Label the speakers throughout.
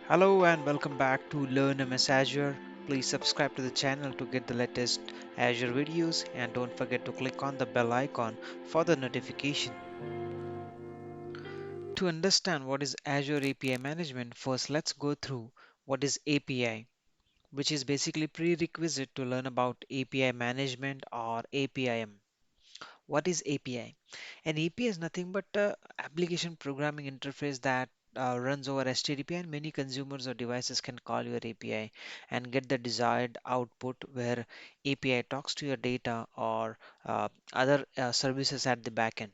Speaker 1: Hello and welcome back to Learn MS Azure. Please subscribe to the channel to get the latest Azure videos and don't forget to click on the bell icon for the notification. To understand what is Azure API management, first let's go through what is API, which is basically prerequisite to learn about API management or APIM. What is API? An API is nothing but a application programming interface that runs over HTTP, and many consumers or devices can call your API and get the desired output where API talks to your data or other services at the backend.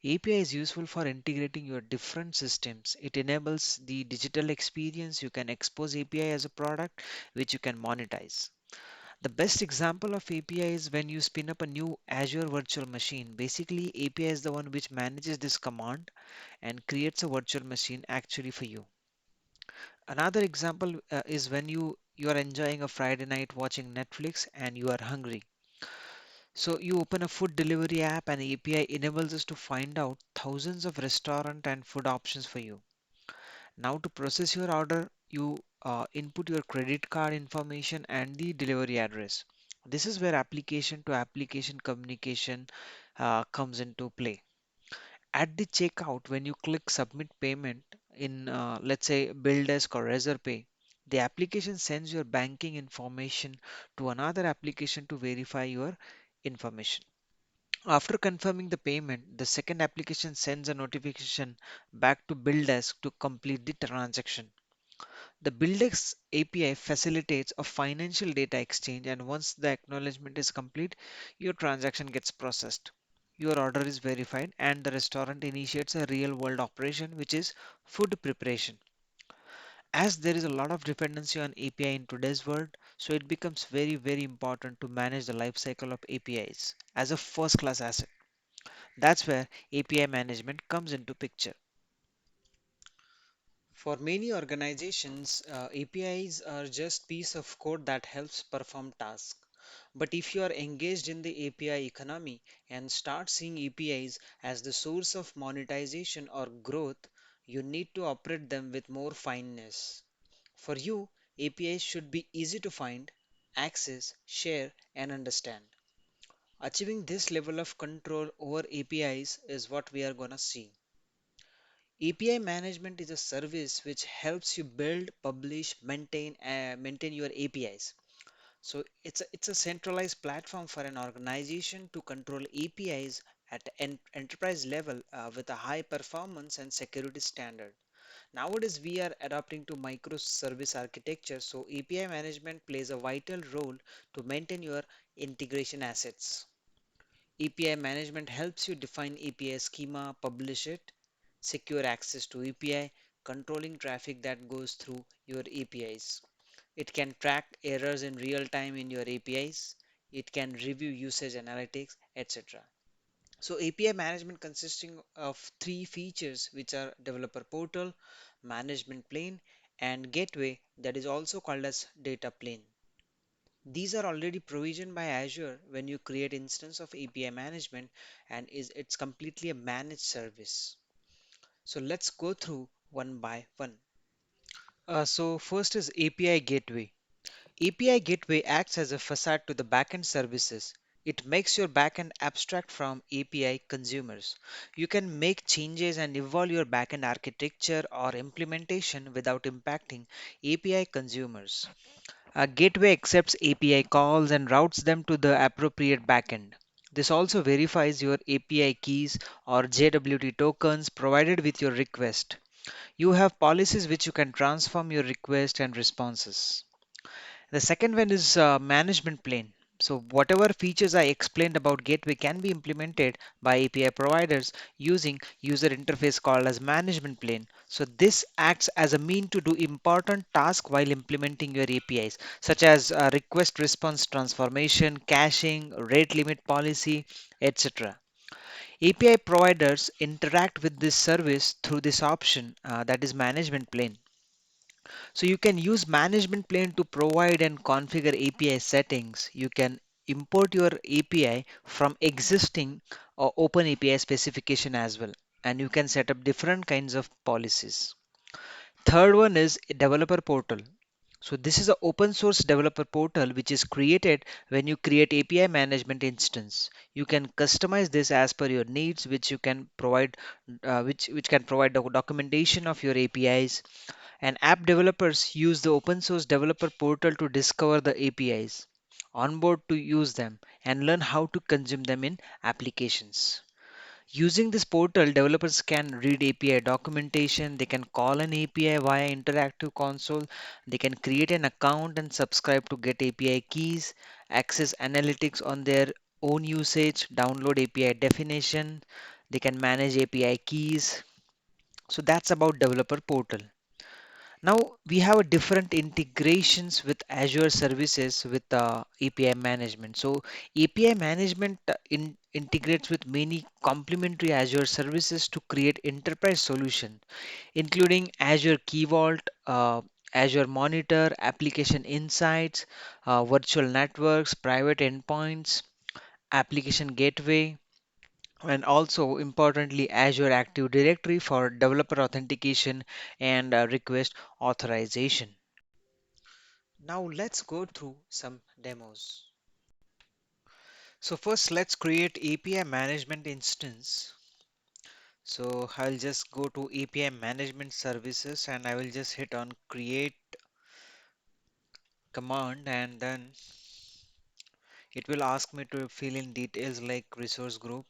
Speaker 1: API is useful for integrating your different systems. It enables the digital experience. You can expose API as a product which you can monetize. The best example of API is when you spin up a new Azure virtual machine. Basically, API is the one which manages this command and creates a virtual machine actually for you. Another example is when you are enjoying a Friday night watching Netflix and you are hungry. So you open a food delivery app and API enables us to find out thousands of restaurant and food options for you. Now to process your order, you input your credit card information and the delivery address. This is where application to application communication comes into play. At the checkout, when you click submit payment in, let's say, BillDesk or Razorpay, the application sends your banking information to another application to verify your information. After confirming the payment, the second application sends a notification back to BillDesk to complete the transaction. The BillDesk API facilitates a financial data exchange, and once the acknowledgement is complete, your transaction gets processed. Your order is verified, and the restaurant initiates a real world operation, which is food preparation. As there is a lot of dependency on API in today's world, so it becomes very important to manage the life cycle of APIs as a first class asset. That's where API management comes into picture. For many organizations, APIs are just piece of code that helps perform tasks. But if you are engaged in the API economy and start seeing APIs as the source of monetization or growth, you need to operate them with more fineness. For you, APIs should be easy to find, access, share, and understand. Achieving this level of control over APIs is what we are gonna see. API management is a service which helps you build, publish, maintain your APIs. So it's a centralized platform for an organization to control APIs at an enterprise level with a high performance and security standard. Nowadays, we are adapting to microservice architecture, so API management plays a vital role to maintain your integration assets. API management helps you define API schema, publish it, secure access to API, controlling traffic that goes through your APIs. It can track errors in real time in your APIs. It can review usage analytics, etc. So API management consisting of three features which are developer portal, management plane, and gateway that is also called as data plane. These are already provisioned by Azure when you create instance of API management and it's completely a managed service. So let's go through one by one. So first is API gateway. API Gateway acts as a facade to the backend services. It makes your backend abstract from API consumers. You can make changes and evolve your backend architecture or implementation without impacting API consumers. A gateway accepts API calls and routes them to the appropriate backend. This also verifies your API keys or JWT tokens provided with your request. You have policies which you can transform your request and responses. The second one is management plane. So whatever features I explained about gateway can be implemented by API providers using user interface called as management plane. So this acts as a mean to do important tasks while implementing your APIs, such as request response transformation, caching, rate limit policy, etc. API providers interact with this service through this option that is management plane. So you can use management plane to provide and configure API settings. You can import your API from existing or open API specification as well. And you can set up different kinds of policies. Third one is a developer portal. So this is an open source developer portal which is created when you create API management instance. You can customize this as per your needs, which you can provide, which can provide the documentation of your APIs. And app developers use the open source developer portal to discover the APIs, onboard to use them, and learn how to consume them in applications. Using this portal, developers can read API documentation, they can call an API via interactive console, they can create an account and subscribe to get API keys, access analytics on their own usage, download API definition, they can manage API keys. So that's about developer portal. Now we have a different integrations with Azure services with API management. So API management integrates with many complementary Azure services to create enterprise solution, including Azure Key Vault, Azure Monitor, Application Insights, virtual networks, private endpoints, application gateway, and also importantly Azure Active Directory for developer authentication and request authorization. Now let's go through some demos. So first let's create API management instance. So I'll just go to API management services and I will just hit on create command, and then it will ask me to fill in details like resource group,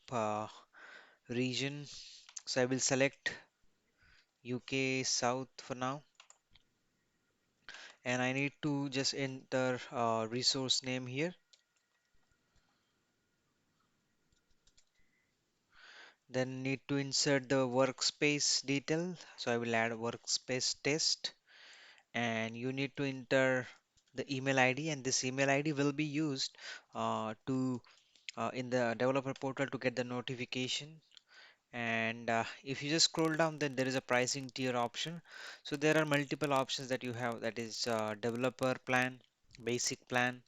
Speaker 1: region. So I will select UK South for now, and I need to just enter resource name here. Then need to insert the workspace detail. So I will add workspace test, and you need to enter the email ID, and this email ID will be used to in the developer portal to get the notification. And if you just scroll down, then there is a pricing tier option. So there are multiple options that you have, that is developer plan, basic plan,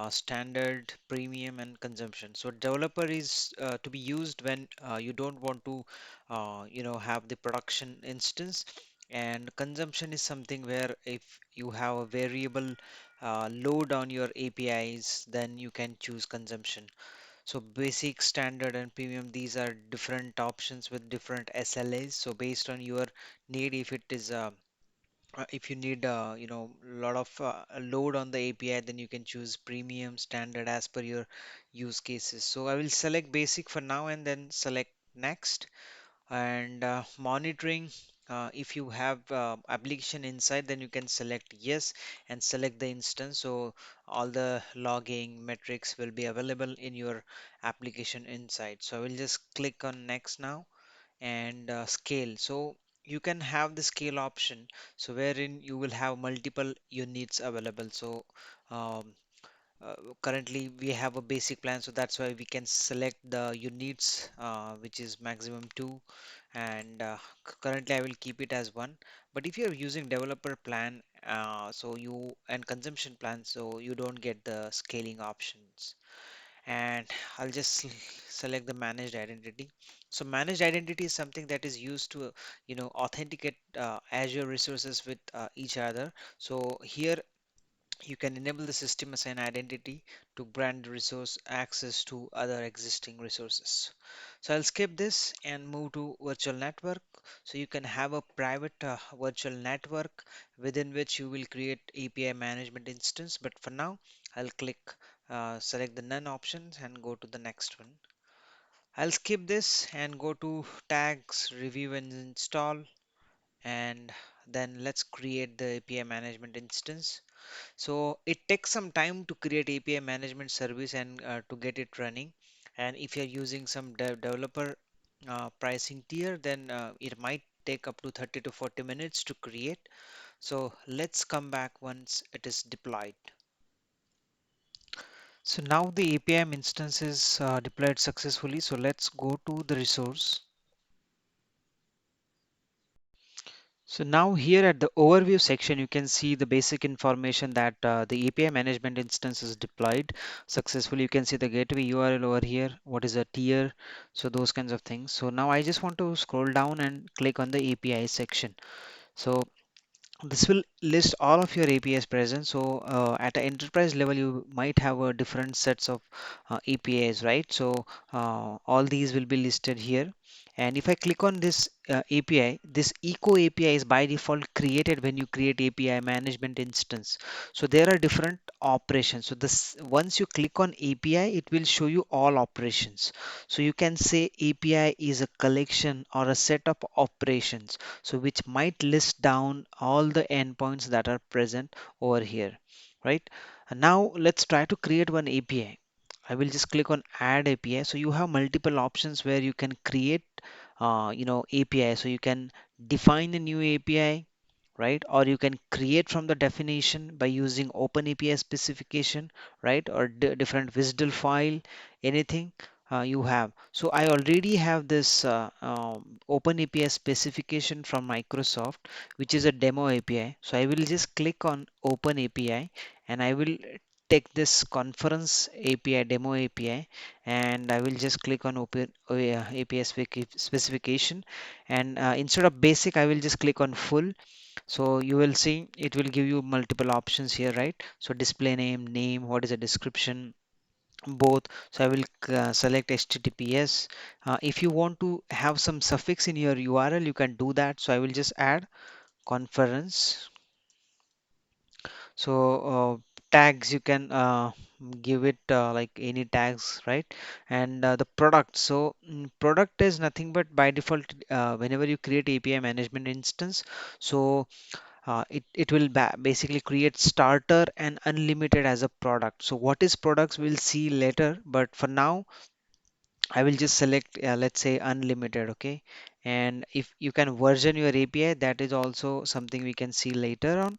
Speaker 1: standard, premium, and consumption. So developer is to be used when you don't want to, have the production instance, and consumption is something where if you have a variable load on your APIs, then you can choose consumption. So basic, standard, and premium, these are different options with different SLAs. So based on your need, if it is if you need lot of load on the API, then you can choose premium, standard as per your use cases. So I will select basic for now and then select next. And monitoring, if you have application inside, then you can select yes and select the instance, so all the logging metrics will be available in your application inside. So I will just click on next now, and scale. So you can have the scale option, so wherein you will have multiple units available. So um, uh, currently we have a basic plan, so that's why we can select the units which is maximum 2, and currently I will keep it as 1. But if you're using developer plan, so you and consumption plan, so you don't get the scaling options. And I'll just select the managed identity. So managed identity is something that is used to authenticate Azure resources with each other. So here you can enable the system assign identity to grant resource access to other existing resources. So I'll skip this and move to virtual network. So you can have a private virtual network within which you will create API management instance. But for now, I'll click select the none options and go to the next one. I'll skip this and go to tags, review and install, and then let's create the API management instance. So it takes some time to create API management service and to get it running. And if you're using some developer pricing tier, then it might take up to 30 to 40 minutes to create. So let's come back once it is deployed. So now the API instance is deployed successfully. So let's go to the resource. So now here at the overview section, you can see the basic information that the API management instance is deployed successfully. You can see the gateway URL over here, what is a tier, so those kinds of things. So now I just want to scroll down and click on the API section. So This will list all of your APIs present. So at an enterprise level, you might have a different sets of APIs, right? So all these will be listed here. And if I click on this API, this Eco API is by default created when you create API management instance. So there are different operations. So this once you click on API, it will show you all operations. So you can say API is a collection or a set of operations, so which might list down all the endpoints that are present over here, right? And now let's try to create one API. I will just click on add API. So you have multiple options where you can create API. So you can define a new API, right? Or you can create from the definition by using open API specification, right? Or different WSDL file, anything you have. So I already have this open API specification from Microsoft, which is a demo API. So I will just click on open API and I will take this conference API, demo API, and I will just click on open API specification. And instead of basic, I will just click on full. So you will see it will give you multiple options here, right? So display name, what is the description, both. So I will select HTTPS. If you want to have some suffix in your URL, you can do that. So I will just add conference. So tags you can give it like any tags, right? And the product. So product is nothing but by default whenever you create API management instance. So it will basically create starter and unlimited as a product. So what is products we'll see later, but for now I will just select let's say unlimited, okay? And if you can version your API, that is also something we can see later on.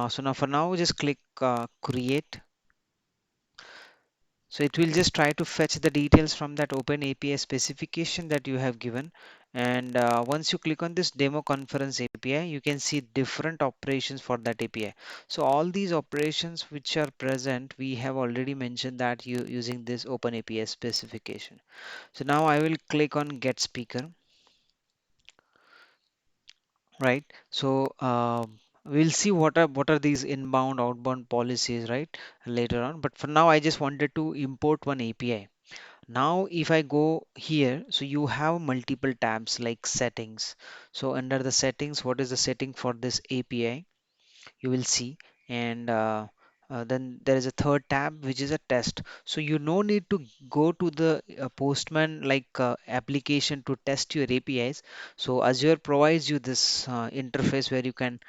Speaker 1: So now for now just click create. So it will just try to fetch the details from that open API specification that you have given. And once you click on this demo conference API, you can see different operations for that API. So all these operations which are present, we have already mentioned that you using this open API specification. So now I will click on get speaker, right? So we'll see what are these inbound, outbound policies, right? Later on. But for now, I just wanted to import one API. Now, if I go here, so you have multiple tabs like settings. So under the settings, what is the setting for this API? You will see. And then there is a third tab, which is a test. So you no need to go to the Postman like application to test your APIs. So Azure provides you this interface where you can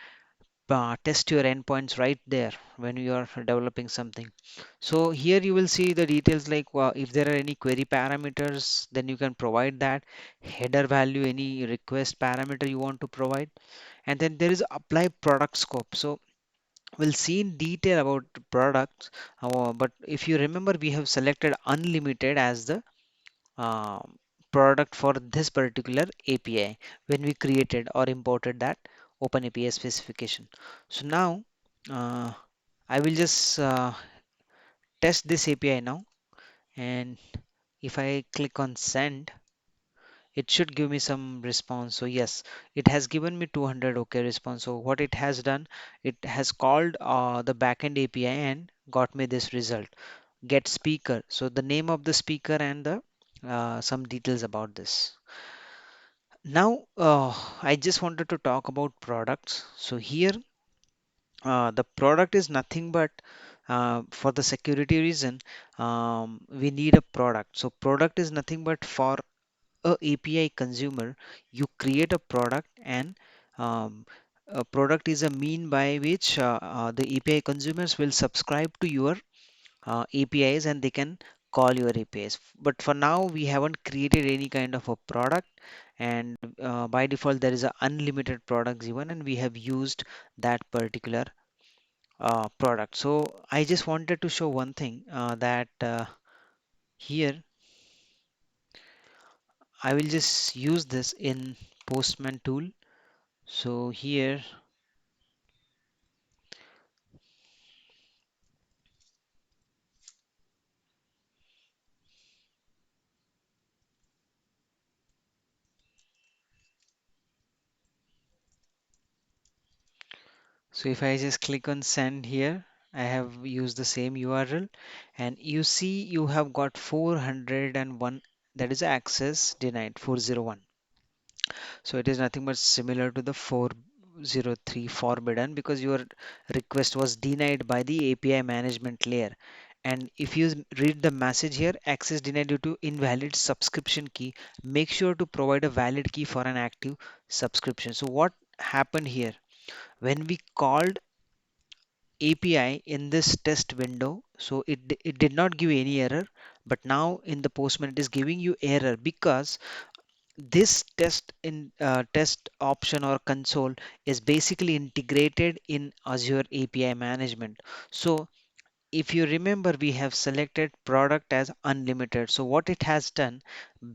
Speaker 1: test your endpoints right there when you are developing something. So here you will see the details like if there are any query parameters, then you can provide that header value, any request parameter you want to provide, and then there is apply product scope. So we'll see in detail about the products, but if you remember, we have selected unlimited as the product for this particular API when we created or imported that open API specification. So now uh, I will just test this API now, and if I click on send, it should give me some response. So yes, it has given me 200 okay response. So what it has done, it has called the backend API and got me this result, get speaker. So the name of the speaker and the some details about this. Now, I just wanted to talk about products. So here, the product is nothing but for the security reason, we need a product. So product is nothing but for a API consumer, you create a product, and um, a product is a mean by which the API consumers will subscribe to your APIs and they can call your APIs. But for now, we haven't created any kind of a product, and by default, there is a unlimited product given, and we have used that particular product. So I just wanted to show one thing that here I will just use this in Postman tool. So here, So if I just click on send here, I have used the same URL, and you see you have got 401, that is access denied 401. So it is nothing but similar to the 403 forbidden, because your request was denied by the API management layer. And if you read the message here, access denied due to invalid subscription key, make sure to provide a valid key for an active subscription. So what happened here? When we called API in this test window, so it did not give any error, but now in the Postman it is giving you error because this test option or console is basically integrated in Azure API management. So if you remember, we have selected product as unlimited. So what it has done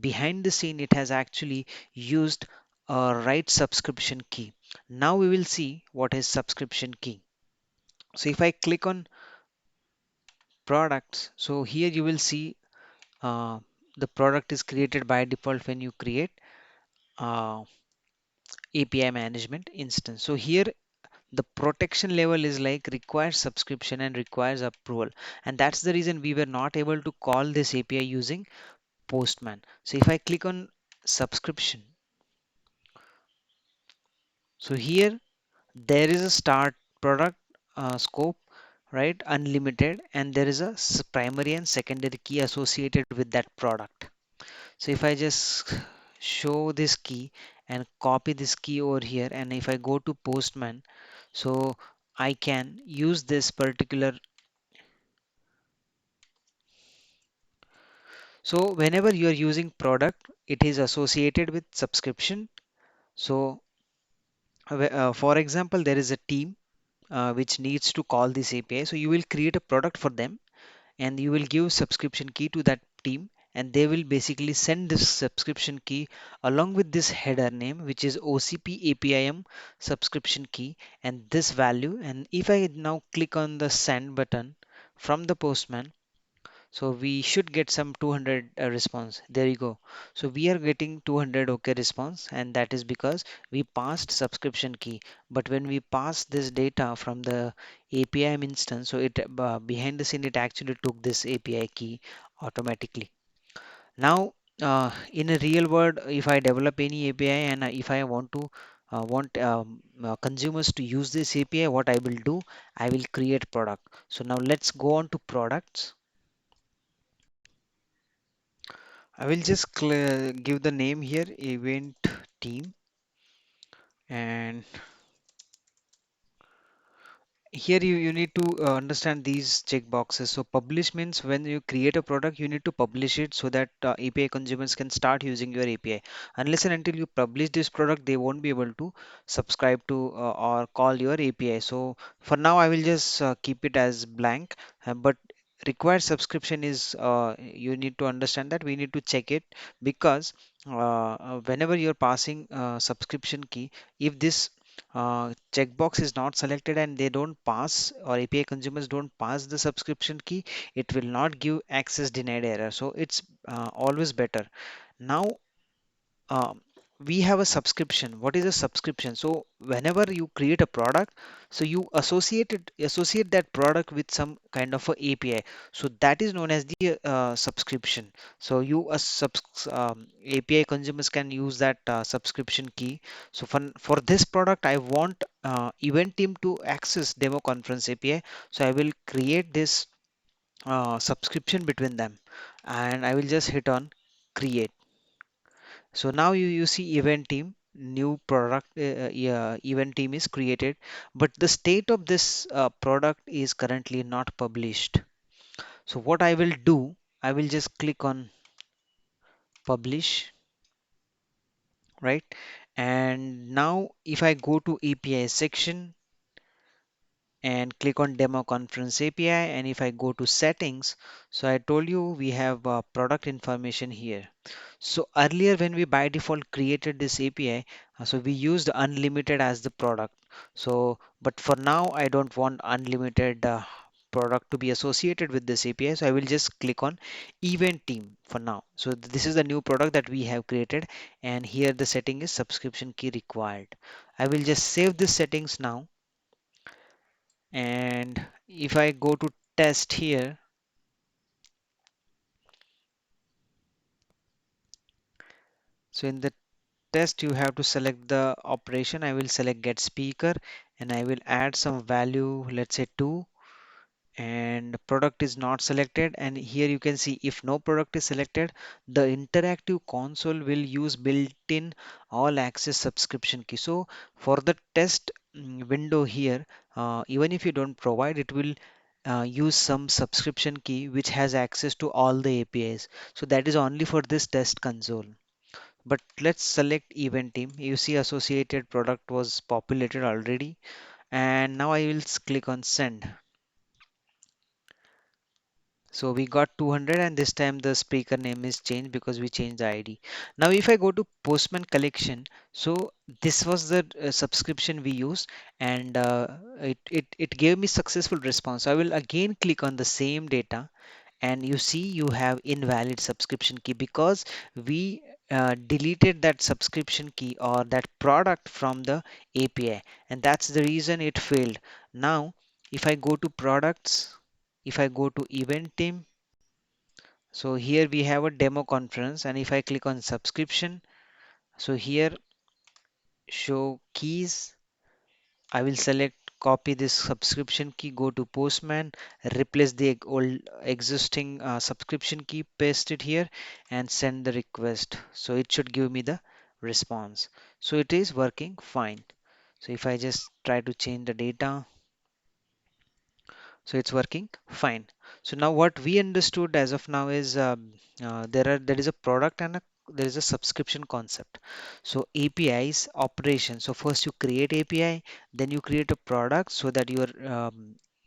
Speaker 1: behind the scene, it has actually used a right subscription key. Now we will see what is subscription key. So if I click on products, so here you will see uh, the product is created by default when you create uh, API management instance. So here the protection level is like requires subscription and requires approval. And that's the reason we were not able to call this API using Postman. So if I click on subscription, so here there is a start product scope, right? Unlimited, and there is a primary and secondary key associated with that product. So if I just show this key and copy this key over here, and if I go to Postman, so I can use this particular. So whenever you are using product, it is associated with subscription. So for example, there is a team which needs to call this API. So you will create a product for them, and you will give subscription key to that team, and they will basically send this subscription key along with this header name, which is OCP APIM subscription key, and this value. And if I now click on the send button from the Postman, so we should get some 200 response. There you go. So we are getting 200 OK response, and that is because we passed subscription key. But when we pass this data from the APIM instance, so it behind the scene it actually took this API key automatically. Now in a real world, if I develop any API and if I want to want consumers to use this API, what I will do, I will create product. So now let's go on to products. I will just give the name here, event team, and here you need to understand these checkboxes. So publish means when you create a product, you need to publish it so that API consumers can start using your API. Unless and until you publish this product, they won't be able to subscribe to or call your API. So for now, I will just keep it as blank. But required subscription is you need to understand that we need to check it, because whenever you're passing subscription key, if this checkbox is not selected and they don't pass, or API consumers don't pass the subscription key, it will not give access denied error. So it's always better. Now um, we have a subscription. What is a subscription? So whenever you create a product, so you associate that product with some kind of a API. So that is known as the subscription. So you as API consumers can use that subscription key. So for this product, I want event team to access demo conference API. So I will create this subscription between them, and I will just hit on create. So now you see event team, new product, yeah, event team is created, but the state of this product is currently not published. So what I will do, I will just click on publish, right? And now if I go to API section and click on demo conference API, and if I go to settings, so I told you we have product information here. So earlier when we by default created this API, so we used unlimited as the product. So but for now I don't want unlimited product to be associated with this API. So I will just click on event team for now. So this is the new product that we have created, and here the setting is subscription key required. I will just save this settings now, And if I go to test here, so in the test you have to select the operation. I will select get speaker and I will add some value, let's say 2, and product is not selected. And here you can see if no product is selected, the interactive console will use built-in all access subscription key. So for the test window here, even if you don't provide, it will use some subscription key which has access to all the APIs. So that is only for this test console. But let's select event team. You see associated product was populated already, and now I will click on send. So we got 200, and this time the speaker name is changed because we changed the ID. Now if I go to Postman collection, so this was the subscription we used, and it gave me successful response. I will again click on the same data, and you see you have invalid subscription key because we deleted that subscription key or that product from the API, and that's the reason it failed. Now if I go to products, if I go to event team, so here we have a demo conference, and if I click on subscription, so here show keys, I will select copy this subscription key, go to Postman, replace the old existing subscription key, paste it here, and send the request. So it should give me the response. So it is working fine. So if I just try to change the data, so it's working fine. So now what we understood as of now is there is a product and there is a subscription concept. So APIs operation. So first you create API, then you create a product so that your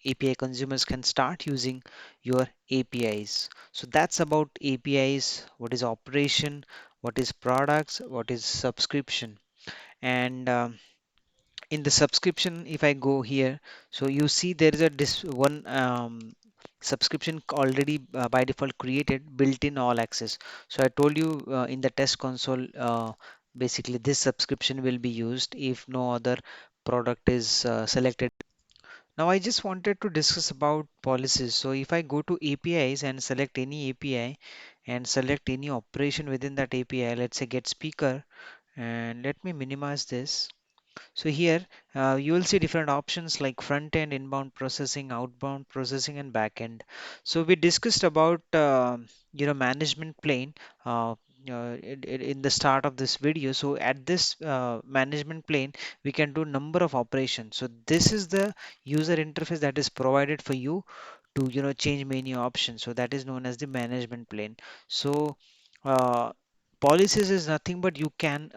Speaker 1: API consumers can start using your APIs. So that's about APIs. What is operation? What is products? What is subscription? And in the subscription, if I go here, so you see there is a this one subscription already by default created built-in all access. So I told you in the test console, basically this subscription will be used if no other product is selected. Now I just wanted to discuss about policies. So if I go to APIs and select any API and select any operation within that API, let's say get speaker, and let me minimize this. So here you will see different options like front end, inbound processing, outbound processing, and back end. So we discussed about management plane in the start of this video. So at this management plane, we can do number of operations. So this is the user interface that is provided for you to change menu options. So that is known as the management plane. So uh, policies is nothing but you can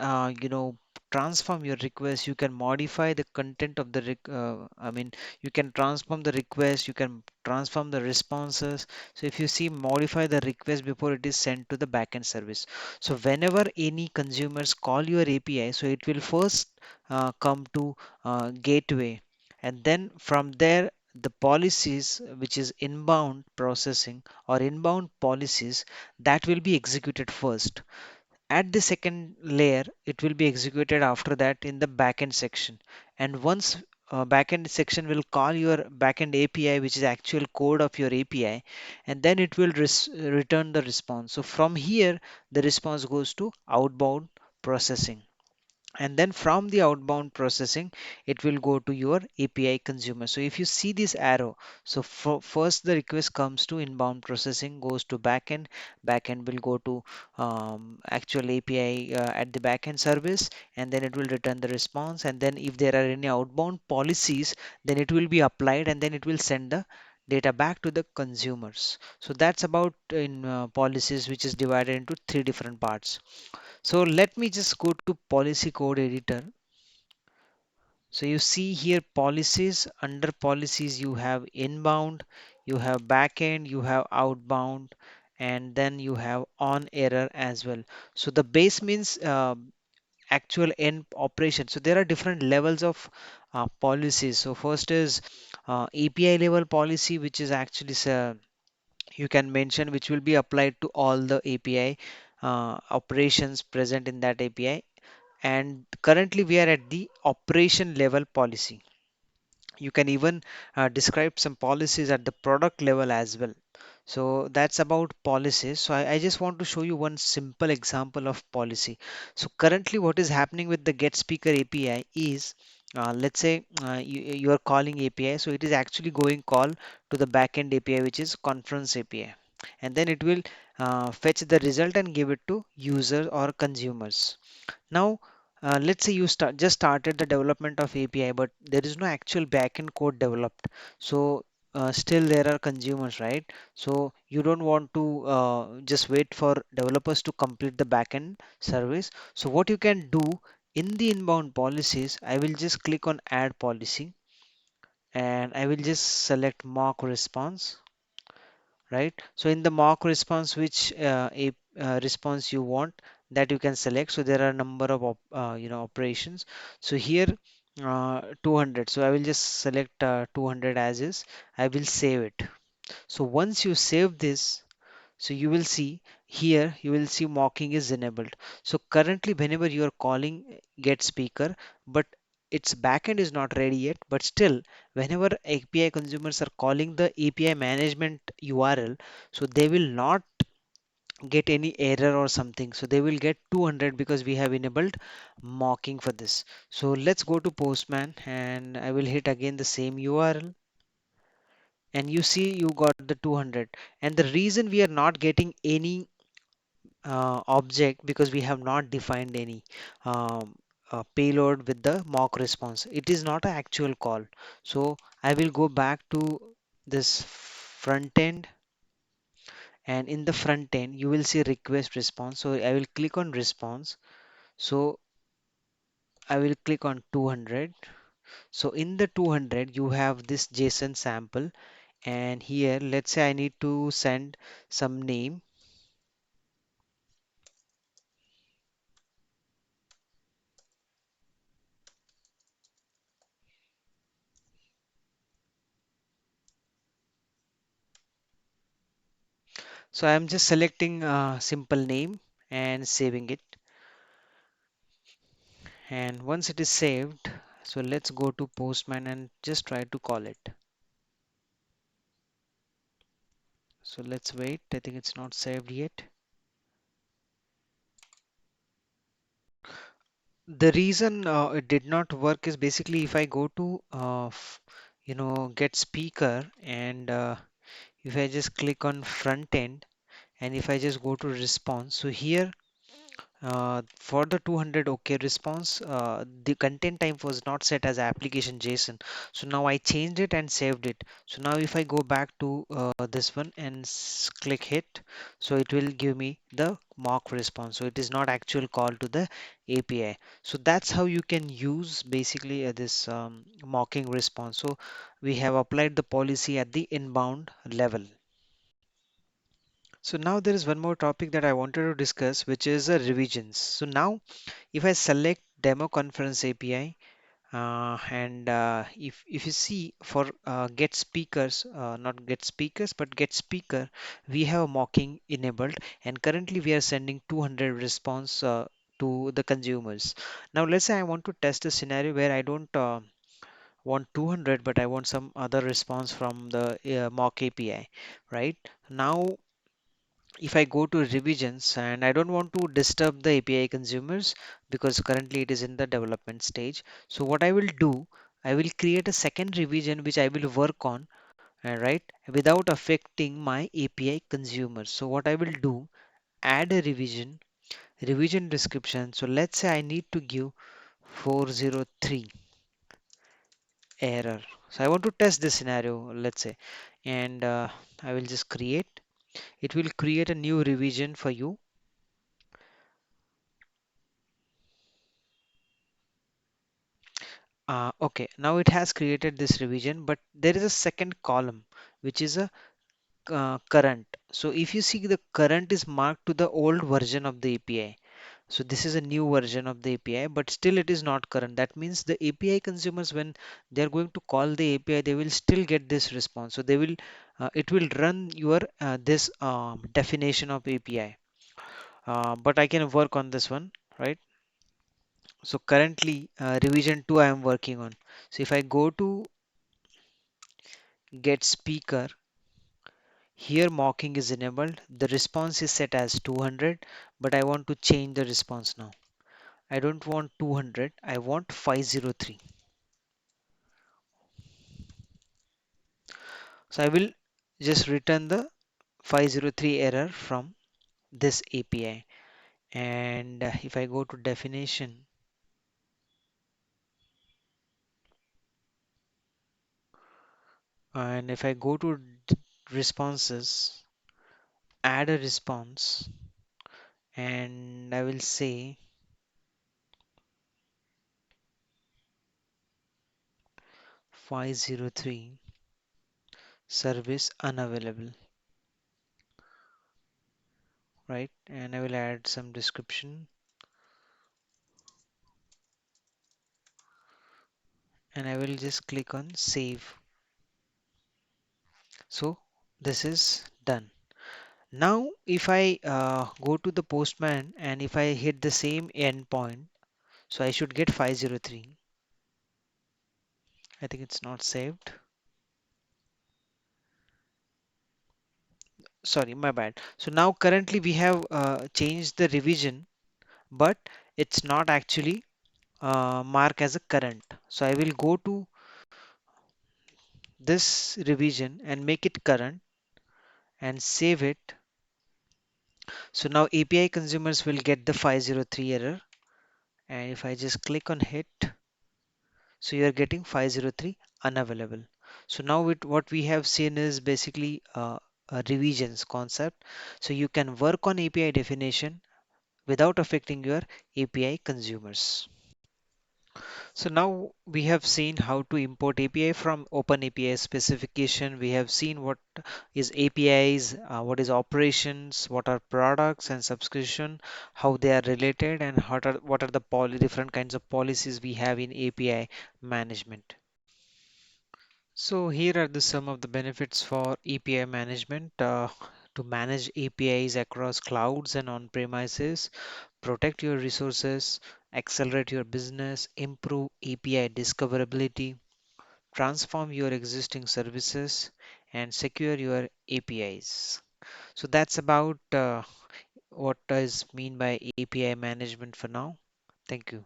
Speaker 1: transform your request, you can modify the content of the I mean you can transform the request, you can transform the responses. So if you see modify the request before it is sent to the backend service. So whenever any consumers call your API, so it will first come to gateway, and then from there the policies which is inbound processing or inbound policies, that will be executed first. At the second layer, it will be executed after that in the backend section. And once backend section will call your backend API, which is actual code of your API, and then it will return the response. So from here, the response goes to outbound processing, and then from the outbound processing it will go to your API consumer. So if you see this arrow, so first the request comes to inbound processing, goes to backend, backend will go to actual API at the backend service, and then it will return the response. And then if there are any outbound policies, then it will be applied, and then it will send the data back to the consumers. So that's about in policies, which is divided into three different parts. So let me just go to policy code editor. So you see here policies, under policies you have inbound, you have backend, you have outbound, and then you have on error as well. So the base means actual end operation. So there are different levels of policies. So first is API level policy, which is actually you can mention which will be applied to all the API operations present in that API. And currently we are at the operation level policy. You can even describe some policies at the product level as well. So that's about policies. So I just want to show you one simple example of policy. So currently what is happening with the get speaker API is, let's say you are calling API, so it is actually going call to the backend API, which is conference API, and then it will fetch the result and give it to user or consumers. Now, let's say you just started the development of API, but there is no actual backend code developed. So still there are consumers, right? So you don't want to just wait for developers to complete the backend service. So what you can do in the inbound policies, I will just click on add policy and I will just select mock response, right? So in the mock response, which response you want, that you can select. So there are a number of operations. So here 200. So I will just select 200 as is. I will save it. So once you save this, so you will see here, you will see mocking is enabled. So currently, whenever you are calling get speaker, but its backend is not ready yet, but still, whenever API consumers are calling the API management URL, so they will not get any error or something. So they will get 200 because we have enabled mocking for this. So let's go to Postman and I will hit again the same URL and you see you got the 200. And the reason we are not getting any object because we have not defined any payload with the mock response. It is not an actual call. So I will go back to this front end, and in the front end you will see request response. So I will click on response. So I will click on 200. So in the 200 you have this JSON sample, and here let's say I need to send some name. So I'm just selecting a simple name and saving it. And once it is saved, so let's go to Postman and just try to call it. So let's wait. I think it's not saved yet. The reason it did not work is basically if I go to get speaker and if I just click on front end and if I just go to response, so here for the 200 OK response, the content type was not set as application JSON. So now I changed it and saved it. So now if I go back to this one and click hit, so it will give me the mock response. So it is not actual call to the API. So that's how you can use basically this mocking response. So we have applied the policy at the inbound level. So now there is one more topic that I wanted to discuss, which is revisions. So now if I select demo conference API and if you see for get speakers, not get speakers, but get speaker, we have mocking enabled and currently we are sending 200 response to the consumers. Now let's say I want to test a scenario where I don't want 200, but I want some other response from the mock API, right? Now if I go to revisions and I don't want to disturb the API consumers because currently it is in the development stage. So what I will do, I will create a second revision which I will work on, right, without affecting my API consumers. So what I will do, add a revision description. So let's say I need to give 403 error. So I want to test this scenario, let's say, and I will just create. It will create a new revision for you. Okay, now it has created this revision, but there is a second column which is a current. So if you see the current is marked to the old version of the API. So this is a new version of the API, but still it is not current. That means the API consumers, when they are going to call the API, they will still get this response. So they will, it will run your this definition of API. But I can work on this one, right? So currently revision 2 I am working on. So if I go to get speaker. Here mocking is enabled. The response is set as 200, but I want to change the response now. I don't want 200, I want 503. So I will just return the 503 error from this API. And if I go to definition, and if I go to responses, add a response, and I will say 503 service unavailable, right? And I will add some description, and I will just click on save. So this is done. Now if I go to the postman and if I hit the same endpoint, so I should get 503. I think it's not saved. Sorry, my bad. So now currently we have changed the revision, but it's not actually marked as a current. So I will go to this revision and make it current and save it. So now API consumers will get the 503 error. And if I just click on hit, so you are getting 503 unavailable. So now what we have seen is basically a revisions concept. So you can work on API definition without affecting your API consumers. So now we have seen how to import API from Open API specification. We have seen what is APIs, what is operations, what are products and subscription, how they are related, and what are the different kinds of policies we have in API management. So here are the some of the benefits for API management. To manage APIs across clouds and on-premises, protect your resources, accelerate your business, improve API discoverability, transform your existing services, and secure your APIs. So that's about what is mean by API management for now. Thank you.